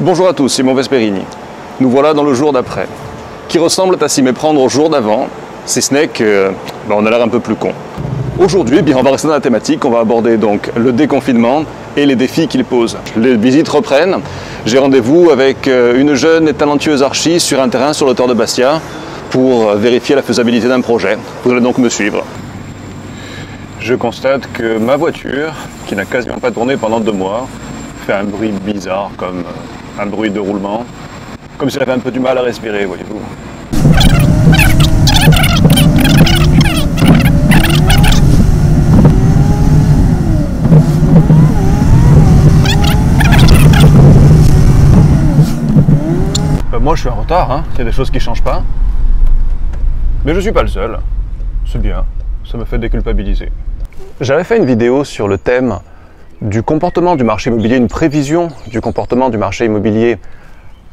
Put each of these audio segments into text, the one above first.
Bonjour à tous, Simon Vesperini. Nous voilà dans le jour d'après, qui ressemble à s'y méprendre au jour d'avant, si ce n'est que on a l'air un peu plus con. Aujourd'hui, on va rester dans la thématique, on va aborder donc le déconfinement et les défis qu'il pose. Les visites reprennent, j'ai rendez-vous avec une jeune et talentueuse archi sur un terrain sur l'hauteur de Bastia pour vérifier la faisabilité d'un projet. Vous allez donc me suivre. Je constate que ma voiture, qui n'a quasiment pas tourné pendant 2 mois, fait un bruit bizarre comme un bruit de roulement, comme si elle avait un peu du mal à respirer, voyez-vous. Moi je suis en retard, hein. Il y a des choses qui ne changent pas. Mais je ne suis pas le seul. C'est bien, ça me fait déculpabiliser. J'avais fait une vidéo sur le thème du comportement du marché immobilier, une prévision du comportement du marché immobilier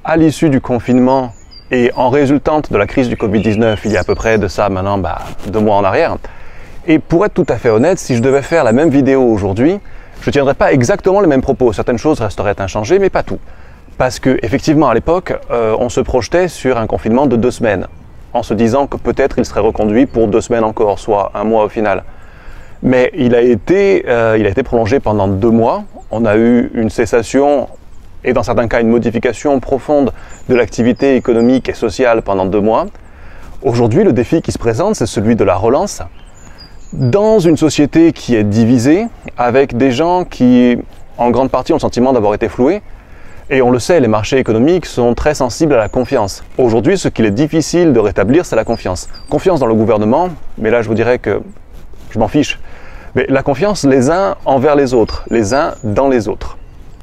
à l'issue du confinement et en résultante de la crise du Covid-19, il y a à peu près de ça maintenant 2 mois en arrière. Et pour être tout à fait honnête, si je devais faire la même vidéo aujourd'hui, je ne tiendrais pas exactement les mêmes propos. Certaines choses resteraient inchangées, mais pas tout. Parce que effectivement, à l'époque, on se projetait sur un confinement de 2 semaines, en se disant que peut-être il serait reconduit pour 2 semaines encore, soit 1 mois au final. Mais il a été prolongé pendant 2 mois. On a eu une cessation et dans certains cas une modification profonde de l'activité économique et sociale pendant 2 mois. Aujourd'hui, le défi qui se présente, c'est celui de la relance dans une société qui est divisée, avec des gens qui, en grande partie, ont le sentiment d'avoir été floués. Et on le sait, les marchés économiques sont très sensibles à la confiance. Aujourd'hui, ce qu'il est difficile de rétablir, c'est la confiance. Confiance dans le gouvernement, mais là je vous dirais que je m'en fiche. Mais la confiance les uns envers les autres, les uns dans les autres.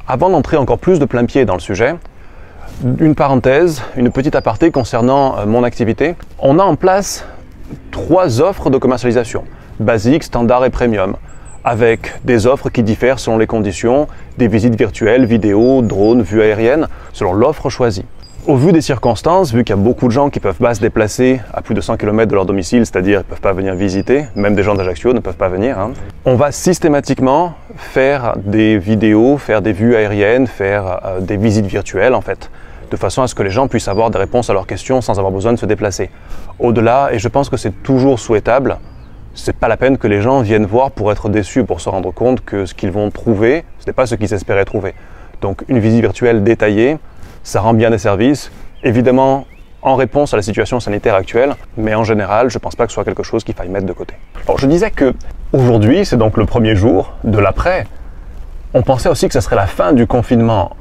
Avant d'entrer encore plus de plein pied dans le sujet, une parenthèse, une petite aparté concernant mon activité. On a en place 3 offres de commercialisation, basique, standard et premium, avec des offres qui diffèrent selon les conditions, des visites virtuelles, vidéo, drone, vue aérienne, selon l'offre choisie. Au vu des circonstances, vu qu'il y a beaucoup de gens qui ne peuvent pas se déplacer à plus de 100 km de leur domicile, c'est-à-dire qu'ils ne peuvent pas venir visiter, même des gens d'Ajaccio ne peuvent pas venir, on va systématiquement faire des vidéos, faire des vues aériennes, faire des visites virtuelles en fait, de façon à ce que les gens puissent avoir des réponses à leurs questions sans avoir besoin de se déplacer. Au-delà, et je pense que c'est toujours souhaitable, c'est pas la peine que les gens viennent voir pour être déçus, pour se rendre compte que ce qu'ils vont trouver, ce n'est pas ce qu'ils espéraient trouver. Donc une visite virtuelle détaillée, ça rend bien des services, évidemment en réponse à la situation sanitaire actuelle, mais en général, je ne pense pas que ce soit quelque chose qu'il faille mettre de côté. Alors je disais que aujourd'hui, c'est donc le premier jour de l'après. On pensait aussi que ce serait la fin du confinement.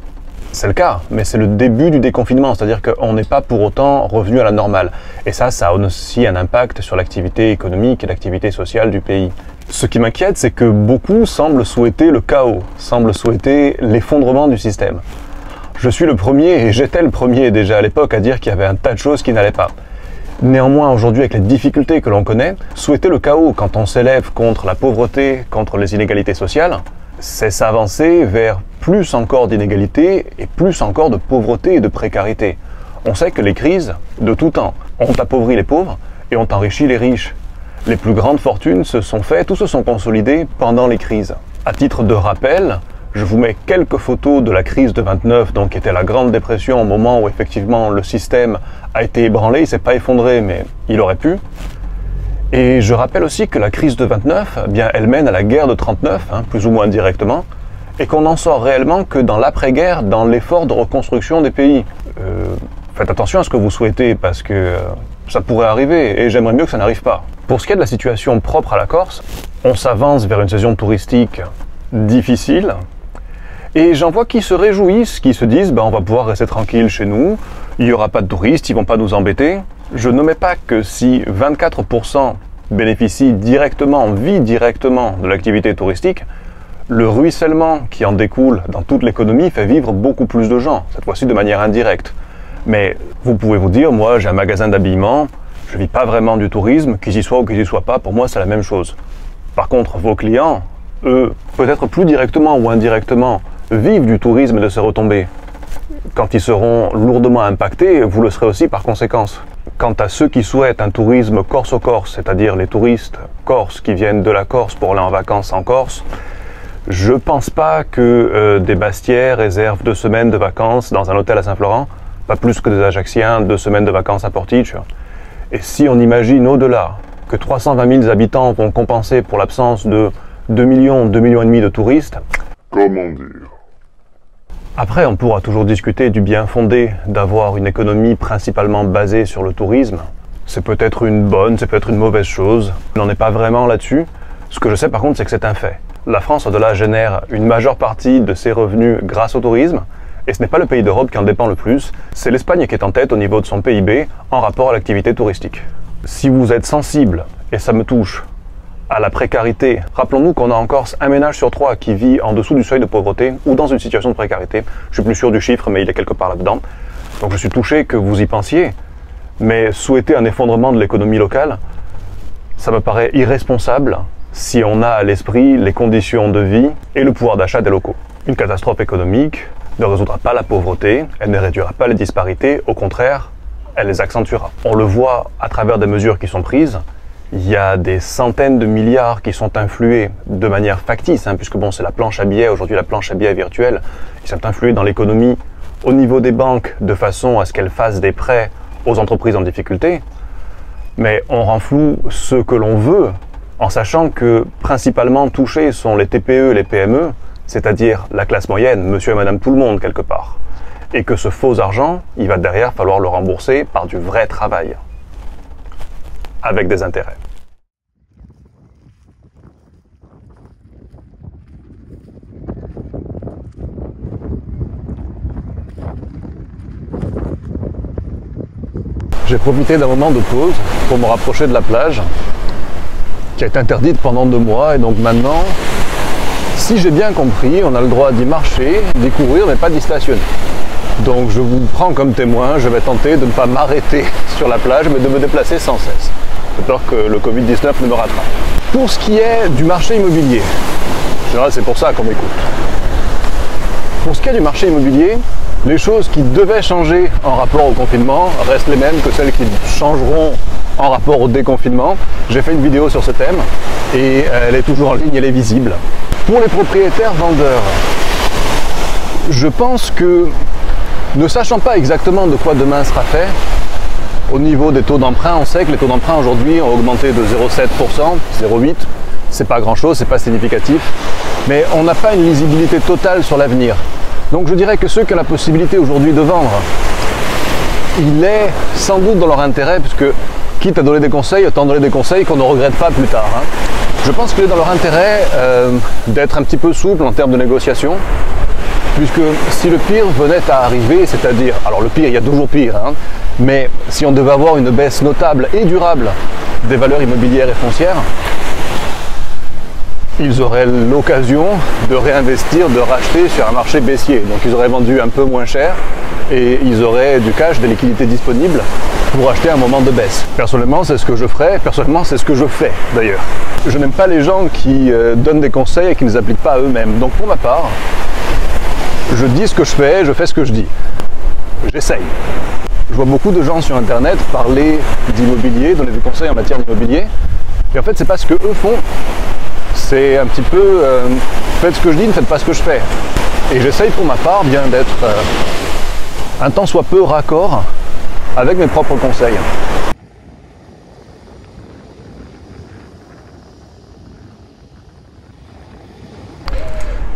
C'est le cas, mais c'est le début du déconfinement, c'est-à-dire qu'on n'est pas pour autant revenu à la normale. Et ça a aussi un impact sur l'activité économique et l'activité sociale du pays. Ce qui m'inquiète, c'est que beaucoup semblent souhaiter le chaos, semblent souhaiter l'effondrement du système. Je suis le premier, et j'étais le premier déjà à l'époque, à dire qu'il y avait un tas de choses qui n'allaient pas. Néanmoins, aujourd'hui, avec les difficultés que l'on connaît, souhaiter le chaos quand on s'élève contre la pauvreté, contre les inégalités sociales, c'est s'avancer vers plus encore d'inégalités et plus encore de pauvreté et de précarité. On sait que les crises, de tout temps, ont appauvri les pauvres et ont enrichi les riches. Les plus grandes fortunes se sont faites ou se sont consolidées pendant les crises. À titre de rappel, je vous mets quelques photos de la crise de 29, donc qui était la Grande Dépression, au moment où effectivement le système a été ébranlé, il ne s'est pas effondré, mais il aurait pu. Et je rappelle aussi que la crise de 29, elle mène à la guerre de 39, plus ou moins directement, et qu'on n'en sort réellement que dans l'après-guerre, dans l'effort de reconstruction des pays. Faites attention à ce que vous souhaitez, parce que ça pourrait arriver, et j'aimerais mieux que ça n'arrive pas. Pour ce qui est de la situation propre à la Corse, on s'avance vers une saison touristique difficile, et j'en vois qui se réjouissent, qui se disent on va pouvoir rester tranquille chez nous, il n'y aura pas de touristes, ils ne vont pas nous embêter. Je ne mets pas que si 24% bénéficient directement, vivent directement de l'activité touristique, le ruissellement qui en découle dans toute l'économie fait vivre beaucoup plus de gens, cette fois-ci de manière indirecte. Mais vous pouvez vous dire, moi j'ai un magasin d'habillement, je ne vis pas vraiment du tourisme, qu'ils y soient ou qu'ils y soient pas, pour moi c'est la même chose. Par contre, vos clients, eux, peut-être plus directement ou indirectement, vivent du tourisme et de ses retombées. Quand ils seront lourdement impactés, vous le serez aussi par conséquence. Quant à ceux qui souhaitent un tourisme corse-au-corse, c'est-à-dire les touristes corses qui viennent de la Corse pour aller en vacances en Corse, Je pense pas que des Bastiais réservent 2 semaines de vacances dans un hôtel à Saint-Florent, pas plus que des Ajacciens 2 semaines de vacances à Portich. Et si on imagine au-delà que 320 000 habitants vont compenser pour l'absence de 2 millions, 2 millions et demi de touristes, comment dire? Après, on pourra toujours discuter du bien fondé d'avoir une économie principalement basée sur le tourisme. C'est peut-être une bonne, c'est peut-être une mauvaise chose. On n'en est pas vraiment là-dessus. Ce que je sais par contre, c'est que c'est un fait. La France, au-delà, génère une majeure partie de ses revenus grâce au tourisme. Et ce n'est pas le pays d'Europe qui en dépend le plus. C'est l'Espagne qui est en tête au niveau de son PIB en rapport à l'activité touristique. Si vous êtes sensible, et ça me touche, à la précarité. Rappelons-nous qu'on a en Corse un ménage sur 3 qui vit en dessous du seuil de pauvreté ou dans une situation de précarité. Je suis plus sûr du chiffre, mais il est quelque part là-dedans. Donc je suis touché que vous y pensiez, mais souhaiter un effondrement de l'économie locale, ça me paraît irresponsable si on a à l'esprit les conditions de vie et le pouvoir d'achat des locaux. Une catastrophe économique ne résoudra pas la pauvreté, elle ne réduira pas les disparités, au contraire, elle les accentuera. On le voit à travers des mesures qui sont prises. Il y a des centaines de milliards qui sont influés de manière factice, puisque bon, c'est la planche à billets, aujourd'hui la planche à billets virtuelle, qui sont influés dans l'économie au niveau des banques de façon à ce qu'elles fassent des prêts aux entreprises en difficulté. Mais on rend flou ce que l'on veut, en sachant que principalement touchés sont les TPE, les PME, c'est-à-dire la classe moyenne, monsieur et madame tout le monde quelque part. Et que ce faux argent, il va derrière falloir le rembourser par du vrai travail, avec des intérêts. J'ai profité d'un moment de pause pour me rapprocher de la plage, qui a été interdite pendant 2 mois, et donc maintenant, si j'ai bien compris, on a le droit d'y marcher, d'y courir, mais pas d'y stationner. Donc je vous prends comme témoin, je vais tenter de ne pas m'arrêter sur la plage, mais de me déplacer sans cesse. J'ai peur que le Covid-19 ne me rattrape. Pour ce qui est du marché immobilier, en général c'est pour ça qu'on m'écoute. Pour ce qui est du marché immobilier, les choses qui devaient changer en rapport au confinement restent les mêmes que celles qui changeront en rapport au déconfinement. J'ai fait une vidéo sur ce thème et elle est toujours en ligne, elle est visible. Pour les propriétaires vendeurs, je pense que, ne sachant pas exactement de quoi demain sera fait, au niveau des taux d'emprunt, on sait que les taux d'emprunt aujourd'hui ont augmenté de 0,7%, 0,8%. C'est pas grand chose, c'est pas significatif, mais on n'a pas une lisibilité totale sur l'avenir. Donc je dirais que ceux qui ont la possibilité aujourd'hui de vendre, il est sans doute dans leur intérêt, puisque quitte à donner des conseils, autant donner des conseils qu'on ne regrette pas plus tard. Je pense qu'il est dans leur intérêt d'être un petit peu souple en termes de négociation, puisque si le pire venait à arriver, c'est-à-dire, alors le pire, il y a toujours pire, mais si on devait avoir une baisse notable et durable des valeurs immobilières et foncières, ils auraient l'occasion de réinvestir, de racheter sur un marché baissier. Donc ils auraient vendu un peu moins cher et ils auraient du cash, des liquidités disponibles pour acheter à un moment de baisse. Personnellement, c'est ce que je ferais. Personnellement, c'est ce que je fais d'ailleurs. Je n'aime pas les gens qui donnent des conseils et qui ne les appliquent pas à eux-mêmes. Donc pour ma part, je dis ce que je fais ce que je dis. J'essaye. Je vois beaucoup de gens sur internet parler d'immobilier, donner des conseils en matière d'immobilier. Et en fait, c'est pas ce que eux font. C'est un petit peu faites ce que je dis, ne faites pas ce que je fais. Et j'essaye pour ma part bien d'être un tant soit peu raccord avec mes propres conseils.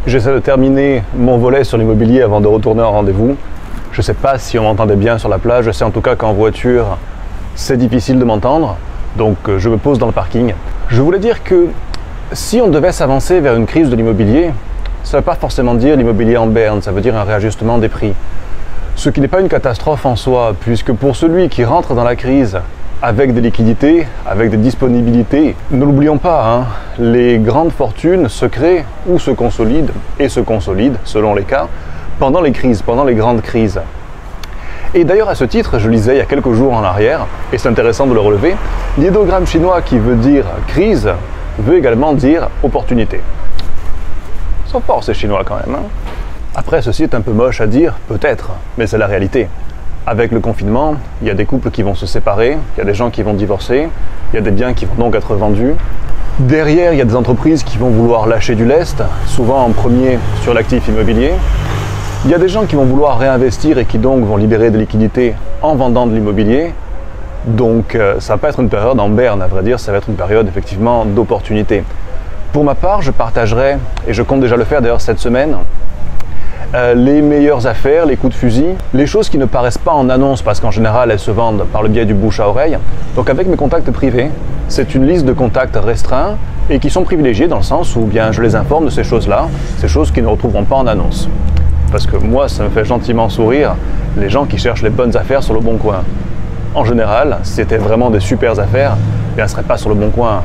J'essaie de terminer mon volet sur l'immobilier avant de retourner en rendez-vous. Je ne sais pas si on m'entendait bien sur la plage, je sais en tout cas qu'en voiture c'est difficile de m'entendre, donc je me pose dans le parking. Je voulais dire que si on devait s'avancer vers une crise de l'immobilier, ça ne veut pas forcément dire l'immobilier en berne, ça veut dire un réajustement des prix. Ce qui n'est pas une catastrophe en soi, puisque pour celui qui rentre dans la crise avec des liquidités, avec des disponibilités, ne l'oublions pas, les grandes fortunes se créent ou se consolident, et se consolident, selon les cas, pendant les crises, pendant les grandes crises. Et d'ailleurs à ce titre, je lisais il y a quelques jours en arrière, et c'est intéressant de le relever, l'idéogramme chinois qui veut dire crise, veut également dire opportunité. Ils sont forts ces Chinois quand même. Après, ceci est un peu moche à dire, peut-être, mais c'est la réalité. Avec le confinement, il y a des couples qui vont se séparer, il y a des gens qui vont divorcer, il y a des biens qui vont donc être vendus. Derrière, il y a des entreprises qui vont vouloir lâcher du lest, souvent en premier sur l'actif immobilier. Il y a des gens qui vont vouloir réinvestir et qui donc vont libérer des liquidités en vendant de l'immobilier. Donc ça va pas être une période en berne, à vrai dire, ça va être une période effectivement d'opportunité. Pour ma part, je partagerai, et je compte déjà le faire d'ailleurs cette semaine, les meilleures affaires, les coups de fusil, les choses qui ne paraissent pas en annonce parce qu'en général elles se vendent par le biais du bouche à oreille. Donc avec mes contacts privés, c'est une liste de contacts restreints et qui sont privilégiés dans le sens où bien je les informe de ces choses-là, ces choses qu'ils ne retrouveront pas en annonce. Parce que moi, ça me fait gentiment sourire les gens qui cherchent les bonnes affaires sur le bon coin. En général, si c'était vraiment des super affaires, bien, elles ne seraient pas sur le bon coin.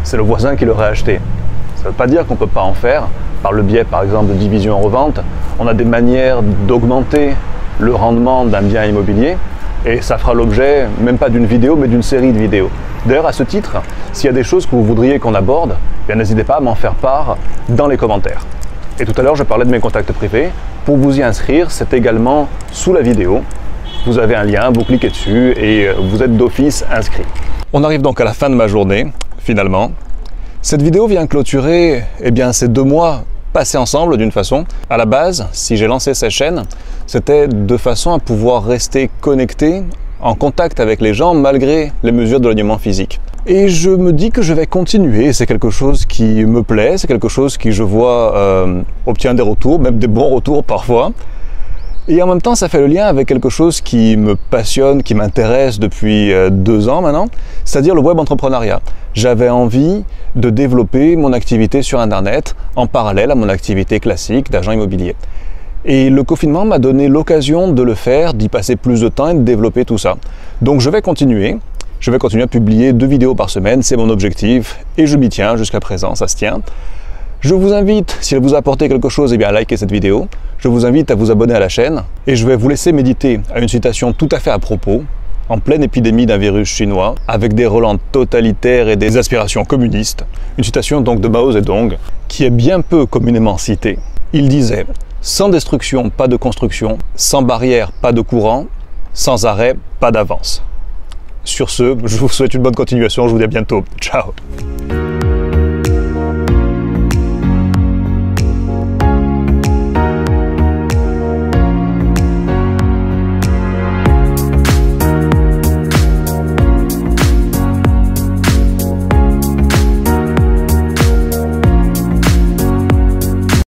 C'est le voisin qui l'aurait acheté. Ça ne veut pas dire qu'on ne peut pas en faire, par le biais par exemple de division en revente. On a des manières d'augmenter le rendement d'un bien immobilier et ça fera l'objet, même pas d'une vidéo, mais d'une série de vidéos. D'ailleurs, à ce titre, s'il y a des choses que vous voudriez qu'on aborde, bien n'hésitez pas à m'en faire part dans les commentaires. Et tout à l'heure, je parlais de mes contacts privés. Pour vous y inscrire, c'est également sous la vidéo. Vous avez un lien, vous cliquez dessus et vous êtes d'office inscrit. On arrive donc à la fin de ma journée, finalement. Cette vidéo vient clôturer ces 2 mois passés ensemble d'une façon. À la base, si j'ai lancé cette chaîne, c'était de façon à pouvoir rester connecté, en contact avec les gens malgré les mesures d'éloignement physique. Et je me dis que je vais continuer, c'est quelque chose qui me plaît, c'est quelque chose qui, je vois, obtient des retours, même des bons retours parfois. Et en même temps, ça fait le lien avec quelque chose qui me passionne, qui m'intéresse depuis 2 ans maintenant, c'est-à-dire le web entrepreneuriat. J'avais envie de développer mon activité sur Internet en parallèle à mon activité classique d'agent immobilier. Et le confinement m'a donné l'occasion de le faire, d'y passer plus de temps et de développer tout ça. Donc je vais continuer à publier 2 vidéos par semaine, c'est mon objectif, et je m'y tiens jusqu'à présent, ça se tient. Je vous invite, si elle vous a apporté quelque chose, à liker cette vidéo. Je vous invite à vous abonner à la chaîne, et je vais vous laisser méditer à une citation tout à fait à propos, en pleine épidémie d'un virus chinois, avec des relents totalitaires et des aspirations communistes. Une citation donc de Mao Zedong, qui est bien peu communément citée. Il disait « Sans destruction, pas de construction. Sans barrière, pas de courant. Sans arrêt, pas d'avance. » Sur ce, je vous souhaite une bonne continuation. Je vous dis à bientôt. Ciao.